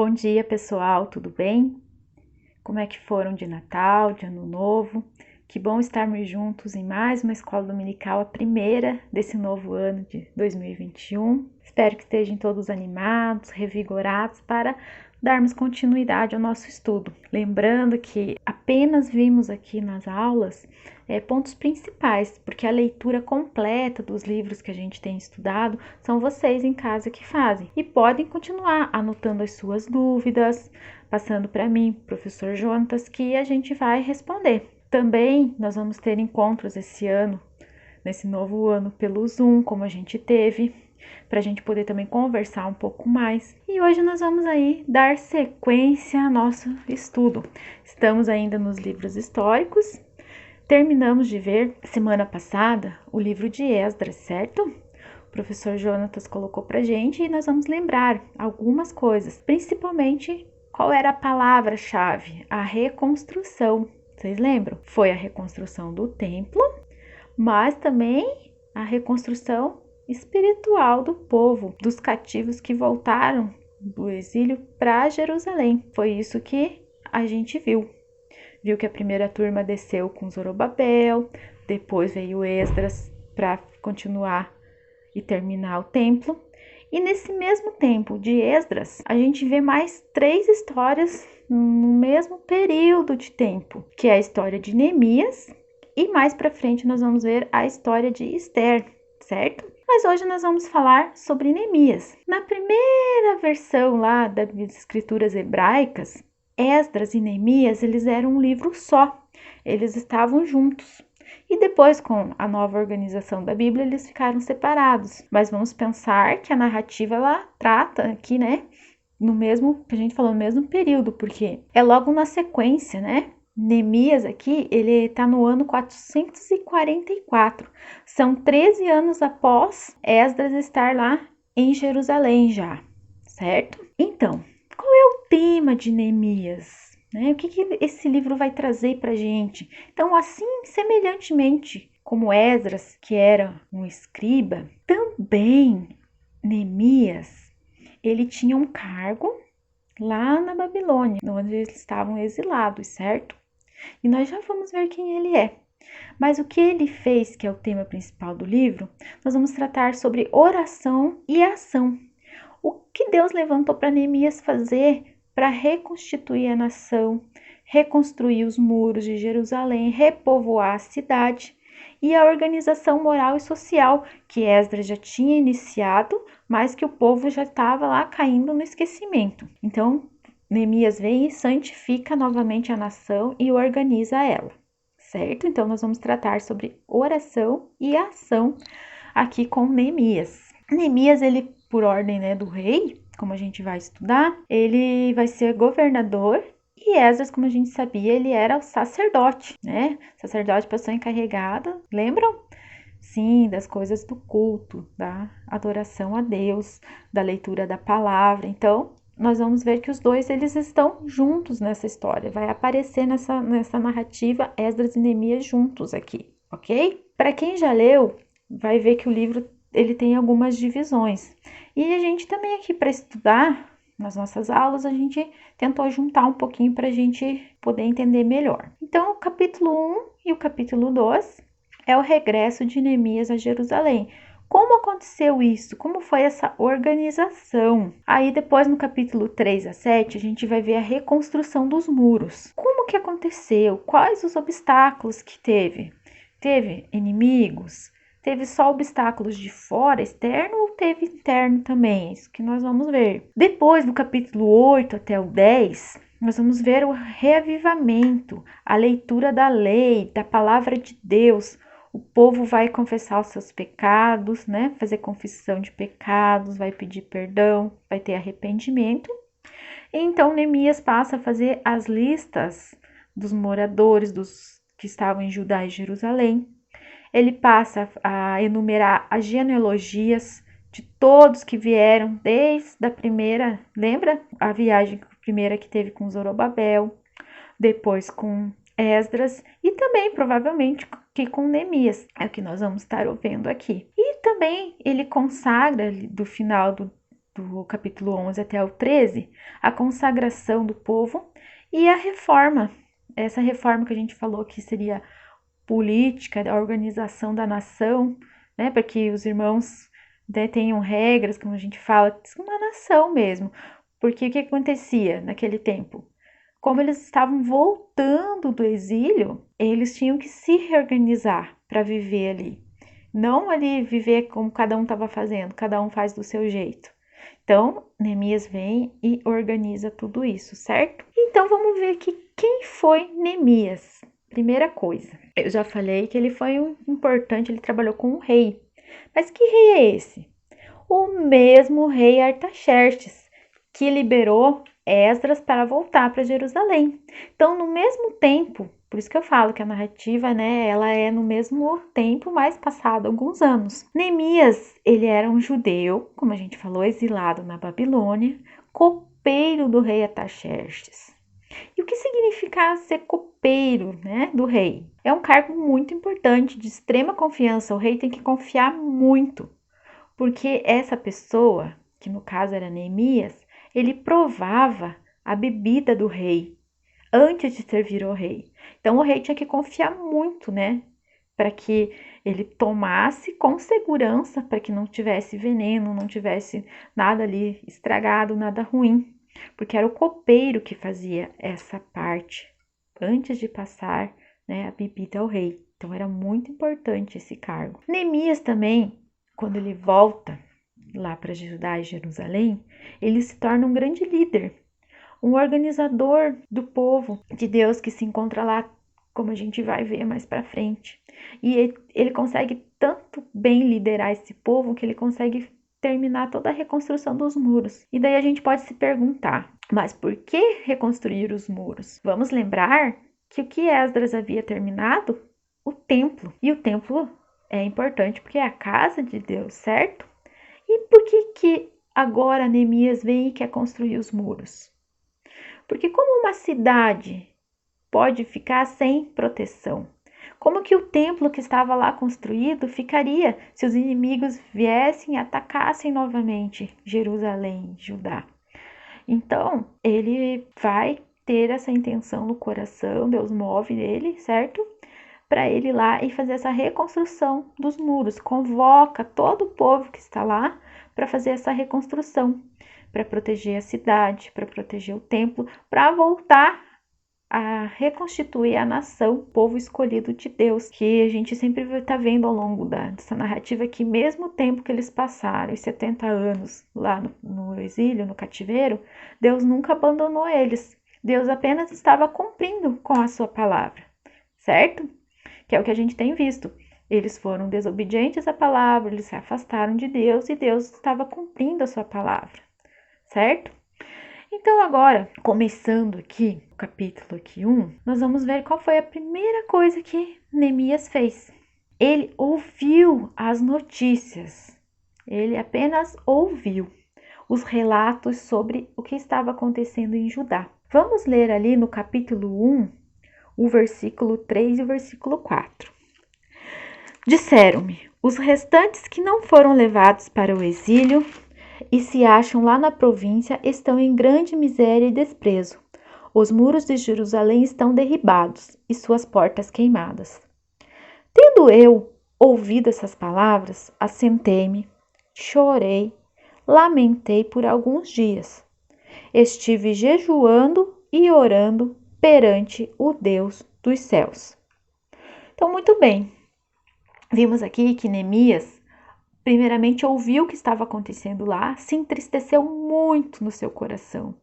Bom dia, pessoal, tudo bem? Como é que foram de Natal, de Ano Novo? Que bom estarmos juntos em mais uma escola dominical, a primeira desse novo ano de 2021. Espero que estejam todos animados, revigorados para darmos continuidade ao nosso estudo. Lembrando que apenas vimos aqui nas aulas pontos principais, porque a leitura completa dos livros que a gente tem estudado são vocês em casa que fazem. E podem continuar anotando as suas dúvidas, passando para mim, professor Jonatas, que a gente vai responder. Também nós vamos ter encontros esse ano, nesse novo ano, pelo Zoom, como a gente teve, para a gente poder também conversar um pouco mais. E hoje nós vamos aí dar sequência ao nosso estudo. Estamos ainda nos livros históricos. Terminamos de ver semana passada o livro de Esdras, certo? O professor Jonatas colocou pra gente e nós vamos lembrar algumas coisas, principalmente qual era a palavra-chave, a reconstrução. Vocês lembram? Foi a reconstrução do templo, mas também a reconstrução espiritual do povo, dos cativos que voltaram do exílio para Jerusalém. Foi isso que a gente viu. Viu que a primeira turma desceu com Zorobabel, depois veio Esdras para continuar e terminar o templo. E nesse mesmo tempo de Esdras, a gente vê mais 3 histórias no mesmo período de tempo, que é a história de Neemias, e mais para frente nós vamos ver a história de Esther, certo? Mas hoje nós vamos falar sobre Neemias. Na primeira versão lá das escrituras hebraicas, Esdras e Neemias, eles eram um livro só, eles estavam juntos. E depois, com a nova organização da Bíblia, eles ficaram separados. Mas vamos pensar que a narrativa, ela trata aqui, né, no mesmo, que a gente falou, no mesmo período, porque é logo na sequência, né? Neemias aqui, ele está no ano 444. São 13 anos após Esdras estar lá em Jerusalém já, certo? Então, qual é o tema de Neemias? O que esse livro vai trazer para a gente? Então, assim, semelhantemente como Esdras, que era um escriba, também Neemias, ele tinha um cargo lá na Babilônia, onde eles estavam exilados, certo? E nós já vamos ver quem ele é. Mas o que ele fez, que é o tema principal do livro, nós vamos tratar sobre oração e ação. O que Deus levantou para Neemias fazer para reconstituir a nação, reconstruir os muros de Jerusalém, repovoar a cidade e a organização moral e social que Esdras já tinha iniciado, mas que o povo já estava lá caindo no esquecimento. Então, Neemias vem e santifica novamente a nação e organiza ela, certo? Então, nós vamos tratar sobre oração e ação aqui com Neemias. Neemias, ele, por ordem, né, do rei, como a gente vai estudar, ele vai ser governador, e Esdras, como a gente sabia, ele era o sacerdote, né? Sacerdote, pessoa encarregada, lembram? Sim, das coisas do culto, da adoração a Deus, da leitura da palavra. Então, nós vamos ver que os dois, eles estão juntos nessa história. Vai aparecer nessa narrativa Esdras e Neemias juntos aqui, ok? Para quem já leu, vai ver que o livro ele tem algumas divisões. E a gente também aqui para estudar, nas nossas aulas, a gente tentou juntar um pouquinho para a gente poder entender melhor. Então, o capítulo 1 e o capítulo 2 é o regresso de Neemias a Jerusalém. Como aconteceu isso? Como foi essa organização? Aí depois no capítulo 3 a 7 a gente vai ver a reconstrução dos muros. Como que aconteceu? Quais os obstáculos que teve? Teve inimigos? Teve só obstáculos de fora, externo, ou teve interno também? Isso que nós vamos ver. Depois, do capítulo 8 até o 10, nós vamos ver o reavivamento, a leitura da lei, da palavra de Deus. O povo vai confessar os seus pecados, né? Fazer confissão de pecados, vai pedir perdão, vai ter arrependimento. E então, Neemias passa a fazer as listas dos moradores, dos que estavam em Judá e Jerusalém. Ele passa a enumerar as genealogias de todos que vieram desde a primeira, lembra? A viagem primeira que teve com Zorobabel, depois com Esdras e também provavelmente que com Neemias, é o que nós vamos estar vendo aqui. E também ele consagra do final do capítulo 11 até o 13, a consagração do povo e a reforma. Essa reforma que a gente falou que seria política, a organização da nação, né, para que os irmãos, né, tenham regras, como a gente fala, uma nação mesmo. Porque o que acontecia naquele tempo? Como eles estavam voltando do exílio, eles tinham que se reorganizar para viver ali. Não ali viver como cada um estava fazendo, cada um faz do seu jeito. Então, Neemias vem e organiza tudo isso, certo? Então, vamos ver aqui quem foi Neemias. Primeira coisa, eu já falei que ele foi importante, ele trabalhou com um rei. Mas que rei é esse? O mesmo rei Artaxerxes, que liberou Esdras para voltar para Jerusalém. Então, no mesmo tempo, por isso que eu falo que a narrativa, né, ela é no mesmo tempo, mas passado alguns anos. Neemias, ele era um judeu, como a gente falou, exilado na Babilônia, copeiro do rei Artaxerxes. E o que significa ser copeiro, né, do rei? É um cargo muito importante, de extrema confiança. O rei tem que confiar muito, porque essa pessoa, que no caso era Neemias, ele provava a bebida do rei antes de servir ao rei. Então o rei tinha que confiar muito, né, para que ele tomasse com segurança, para que não tivesse veneno, não tivesse nada ali estragado, nada ruim, porque era o copeiro que fazia essa parte antes de passar, né, a bebida ao rei. Então era muito importante esse cargo. Neemias também, quando ele volta lá para Judá e Jerusalém, ele se torna um grande líder, um organizador do povo de Deus que se encontra lá, como a gente vai ver mais para frente. E ele consegue tanto bem liderar esse povo que ele consegue terminar toda a reconstrução dos muros. E daí a gente pode se perguntar, mas por que reconstruir os muros? Vamos lembrar que o que Esdras havia terminado? O templo. E o templo é importante porque é a casa de Deus, certo? E por que agora Neemias vem e quer construir os muros? Porque como uma cidade pode ficar sem proteção? Como que o templo que estava lá construído ficaria se os inimigos viessem e atacassem novamente Jerusalém, Judá? Então, ele vai ter essa intenção no coração, Deus move ele, certo? Para ele ir lá e fazer essa reconstrução dos muros. Convoca todo o povo que está lá para fazer essa reconstrução, para proteger a cidade, para proteger o templo, para voltar a reconstituir a nação, o povo escolhido de Deus, que a gente sempre está vendo ao longo dessa narrativa que mesmo o tempo que eles passaram, os 70 anos lá no exílio, no cativeiro, Deus nunca abandonou eles. Deus apenas estava cumprindo com a sua palavra, certo? Que é o que a gente tem visto. Eles foram desobedientes à palavra, eles se afastaram de Deus e Deus estava cumprindo a sua palavra, certo? Então agora, começando aqui, o capítulo 1, nós vamos ver qual foi a primeira coisa que Neemias fez. Ele ouviu as notícias, ele apenas ouviu os relatos sobre o que estava acontecendo em Judá. Vamos ler ali no capítulo 1, o versículo 3 e o versículo 4. Disseram-me, os restantes que não foram levados para o exílio e se acham lá na província estão em grande miséria e desprezo. Os muros de Jerusalém estão derribados e suas portas queimadas. Tendo eu ouvido essas palavras, assentei-me, chorei, lamentei por alguns dias. Estive jejuando e orando perante o Deus dos céus. Então, muito bem. Vimos aqui que Neemias, primeiramente, ouviu o que estava acontecendo lá, se entristeceu muito no seu coração.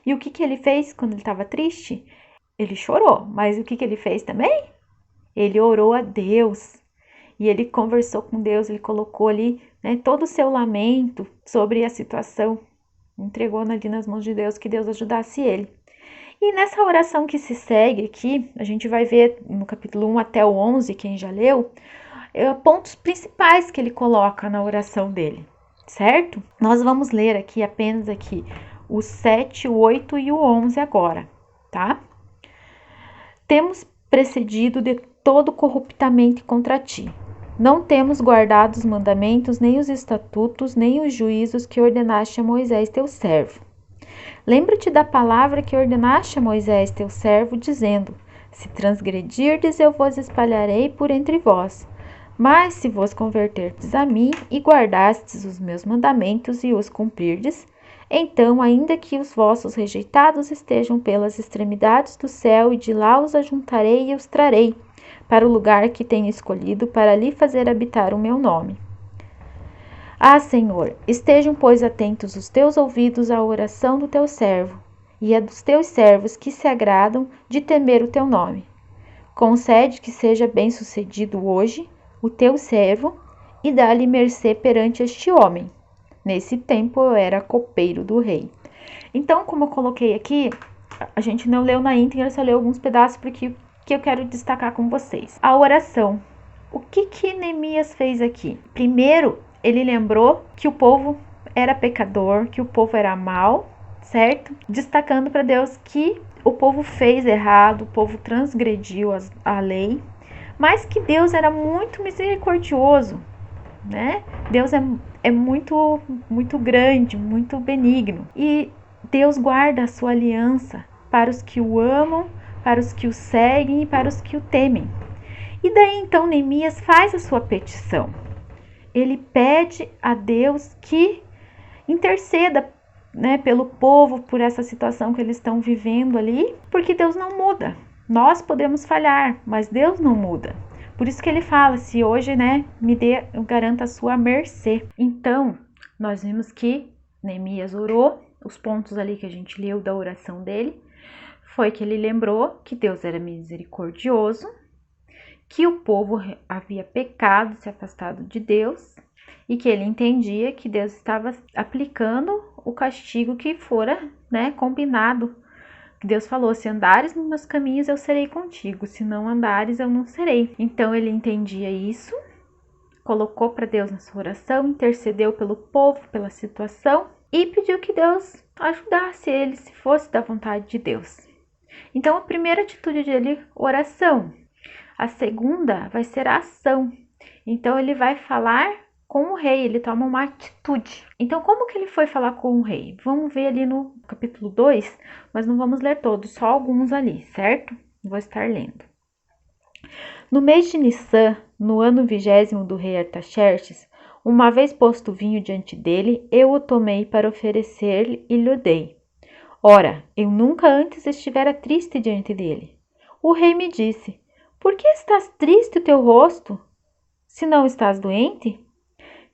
E o que ele fez quando ele estava triste? Ele chorou, mas o que ele fez também? Ele orou a Deus. E ele conversou com Deus, ele colocou ali, né, todo o seu lamento sobre a situação. Entregou ali nas mãos de Deus, que Deus ajudasse ele. E nessa oração que se segue aqui, a gente vai ver no capítulo 1 até o 11, quem já leu, pontos principais que ele coloca na oração dele, certo? Nós vamos ler aqui apenas aqui o 7, o 8 e o 11 agora, tá? Temos precedido de todo corruptamente contra ti. Não temos guardado os mandamentos, nem os estatutos, nem os juízos que ordenaste a Moisés, teu servo. Lembra-te da palavra que ordenaste a Moisés, teu servo, dizendo: Se transgredirdes, eu vos espalharei por entre vós. Mas se vos converterdes a mim e guardastes os meus mandamentos e os cumprirdes, então, ainda que os vossos rejeitados estejam pelas extremidades do céu, e de lá os ajuntarei e os trarei para o lugar que tenho escolhido, para ali fazer habitar o meu nome. Ah, Senhor, estejam, pois, atentos os teus ouvidos à oração do teu servo e a dos teus servos que se agradam de temer o teu nome. Concede que seja bem-sucedido hoje o teu servo e dá-lhe mercê perante este homem. Nesse tempo eu era copeiro do rei. Então, como eu coloquei aqui, a gente não leu na íntegra, só leu alguns pedaços porque que eu quero destacar com vocês. A oração. O que Neemias fez aqui? Primeiro, ele lembrou que o povo era pecador, que o povo era mau, certo? Destacando para Deus que o povo fez errado, o povo transgrediu a lei, mas que Deus era muito misericordioso, né? Deus é muito, muito grande, muito benigno. E Deus guarda a sua aliança para os que o amam, para os que o seguem e para os que o temem. E daí então Neemias faz a sua petição. Ele pede a Deus que interceda, né, pelo povo, por essa situação que eles estão vivendo ali, porque Deus não muda. Nós podemos falhar, mas Deus não muda. Por isso que ele fala, se hoje, né, eu garanto a sua mercê. Então, nós vimos que Neemias orou, os pontos ali que a gente leu da oração dele, foi que ele lembrou que Deus era misericordioso, que o povo havia pecado, se afastado de Deus, e que ele entendia que Deus estava aplicando o castigo que fora, né, combinado. Deus falou: se andares nos meus caminhos, eu serei contigo, se não andares, eu não serei. Então ele entendia isso, colocou para Deus na sua oração, intercedeu pelo povo, pela situação, e pediu que Deus ajudasse ele, se fosse da vontade de Deus. Então a primeira atitude dele, oração. A segunda vai ser a ação. Então ele vai falar com o rei, ele toma uma atitude. Então como que ele foi falar com o rei? Vamos ver ali no capítulo 2, mas não vamos ler todos, só alguns ali, certo? Vou estar lendo. No mês de Nissan, no ano 20º do rei Artaxerxes, uma vez posto o vinho diante dele, eu o tomei para oferecer-lhe e lhe dei. Ora, eu nunca antes estivera triste diante dele. O rei me disse: por que estás triste o teu rosto? Se não estás doente?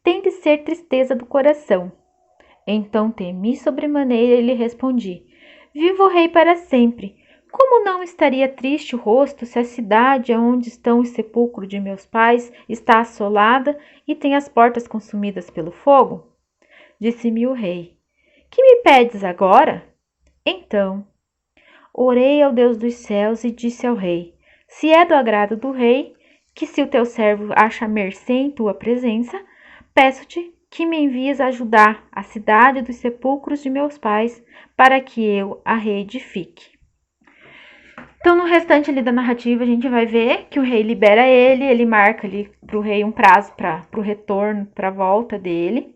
Tem de ser tristeza do coração. Então temi sobremaneira e lhe respondi: viva o rei para sempre. Como não estaria triste o rosto se a cidade onde estão os sepulcros de meus pais está assolada e tem as portas consumidas pelo fogo? Disse-me o rei: que me pedes agora? Então orei ao Deus dos céus e disse ao rei: se é do agrado do rei, que se o teu servo acha mercê em tua presença, peço-te que me envies ajudar a cidade dos sepulcros de meus pais, para que eu a reedifique. Então, no restante ali da narrativa, a gente vai ver que o rei libera ele marca ali para o rei um prazo para o retorno, para a volta dele.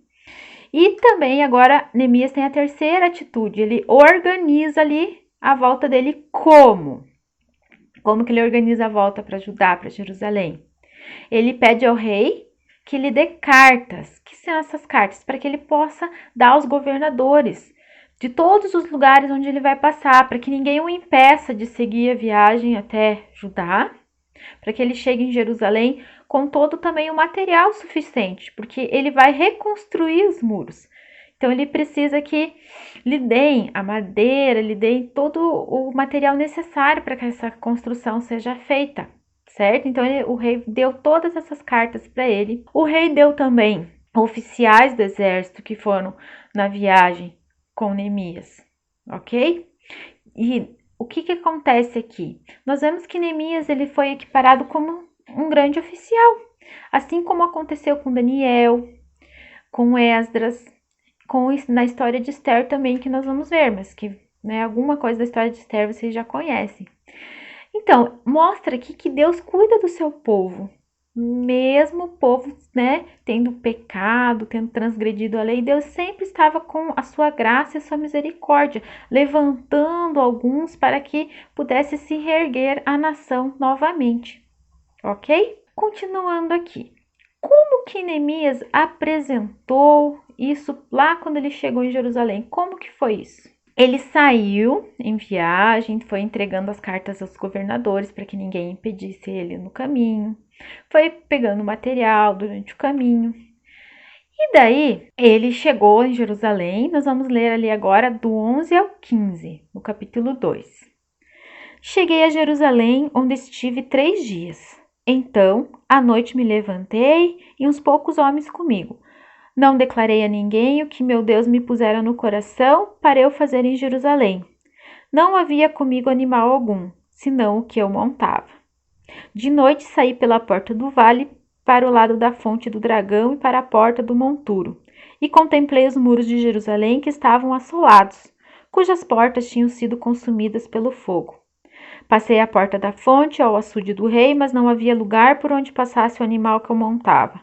E também agora Neemias tem a terceira atitude, ele organiza ali a volta dele como? Como que ele organiza a volta para Judá, para Jerusalém? Ele pede ao rei que lhe dê cartas. Que são essas cartas? Para que ele possa dar aos governadores de todos os lugares onde ele vai passar, para que ninguém o impeça de seguir a viagem até Judá, para que ele chegue em Jerusalém com todo também o material suficiente, porque ele vai reconstruir os muros. Então ele precisa que lhe deem a madeira, lhe deem todo o material necessário para que essa construção seja feita, certo? Então o rei deu todas essas cartas para ele. O rei deu também oficiais do exército que foram na viagem com Neemias, ok? E o que acontece aqui? Nós vemos que Neemias ele foi equiparado como um grande oficial, assim como aconteceu com Daniel, com Esdras, na história de Esther também, que nós vamos ver, mas que, né, alguma coisa da história de Esther vocês já conhecem. Então, mostra aqui que Deus cuida do seu povo. mesmo o povo, né, tendo pecado, tendo transgredido a lei, Deus sempre estava com a sua graça e a sua misericórdia, levantando alguns para que pudesse se reerguer a nação novamente, ok? Continuando aqui. Como que Neemias apresentou isso lá quando ele chegou em Jerusalém? Como que foi isso? Ele saiu em viagem, foi entregando as cartas aos governadores para que ninguém impedisse ele no caminho, foi pegando material durante o caminho. E daí ele chegou em Jerusalém, nós vamos ler ali agora do 11 ao 15, no capítulo 2. Cheguei a Jerusalém, onde estive 3 dias. Então, à noite me levantei e uns poucos homens comigo. Não declarei a ninguém o que meu Deus me pusera no coração para eu fazer em Jerusalém. Não havia comigo animal algum, senão o que eu montava. De noite saí pela porta do vale para o lado da fonte do dragão e para a porta do monturo, e contemplei os muros de Jerusalém que estavam assolados, cujas portas tinham sido consumidas pelo fogo. Passei a porta da fonte ao açude do rei, mas não havia lugar por onde passasse o animal que eu montava.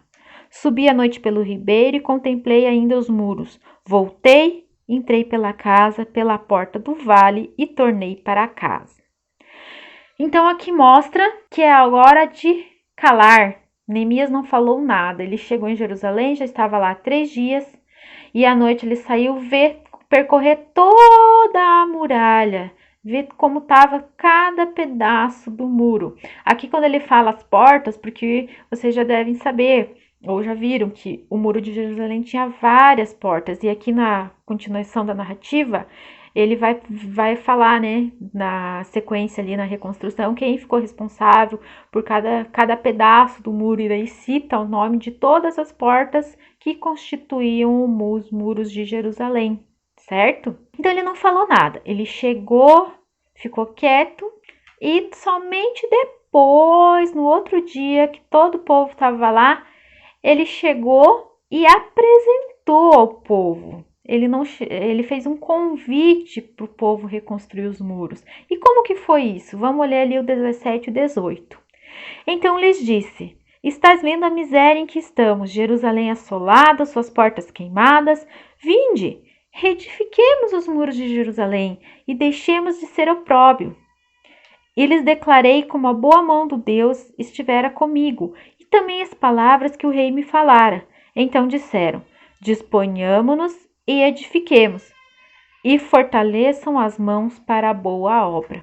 Subi à noite pelo ribeiro e contemplei ainda os muros. Voltei, entrei pela casa, pela porta do vale e tornei para casa. Então aqui mostra que é a hora de calar. Neemias não falou nada. Ele chegou em Jerusalém, já estava lá 3 dias e à noite ele saiu percorrer toda a muralha, ver como estava cada pedaço do muro. Aqui quando ele fala as portas, porque vocês já devem saber ou já viram que o muro de Jerusalém tinha várias portas e aqui na continuação da narrativa ele vai falar, né, na sequência ali na reconstrução, quem ficou responsável por cada pedaço do muro, e daí cita o nome de todas as portas que constituíam os muros de Jerusalém, certo? Então ele não falou nada, ele chegou, ficou quieto e somente depois, no outro dia que todo o povo estava lá, ele chegou e apresentou ao povo. Ele fez um convite para o povo reconstruir os muros. E como que foi isso? Vamos olhar ali o 17 e o 18. Então lhes disse: Estás vendo a miséria em que estamos, Jerusalém assolada, suas portas queimadas? Vinde, reedifiquemos os muros de Jerusalém e deixemos de ser opróbrio. E lhes declarei como a boa mão do Deus estivera comigo, e também as palavras que o rei me falara. Então disseram: Disponhamo-nos e edifiquemos, e fortaleçam as mãos para a boa obra.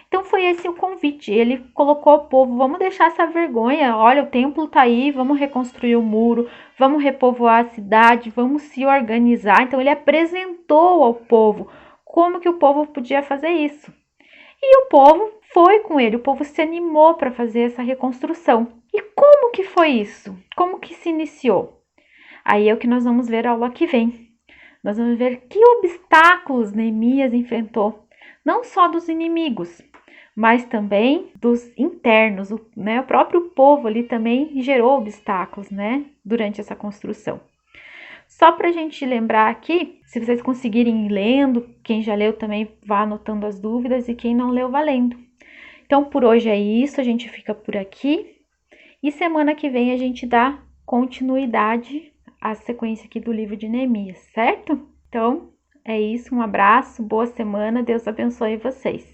Então foi esse o convite. Ele colocou o povo: vamos deixar essa vergonha. Olha, o templo está aí, vamos reconstruir o muro, vamos repovoar a cidade, vamos se organizar. Então ele apresentou ao povo como que o povo podia fazer isso. E o povo foi com ele, o povo se animou para fazer essa reconstrução. E como que foi isso? Como que se iniciou? Aí é o que nós vamos ver a aula que vem. Nós vamos ver que obstáculos Neemias enfrentou, não só dos inimigos, mas também dos internos, o próprio povo ali também gerou obstáculos, durante essa construção. Só para a gente lembrar aqui, se vocês conseguirem ir lendo, quem já leu também vá anotando as dúvidas e quem não leu vá lendo. Então por hoje é isso, a gente fica por aqui e semana que vem a gente dá continuidade à sequência aqui do livro de Neemias, certo? Então é isso, um abraço, boa semana, Deus abençoe vocês.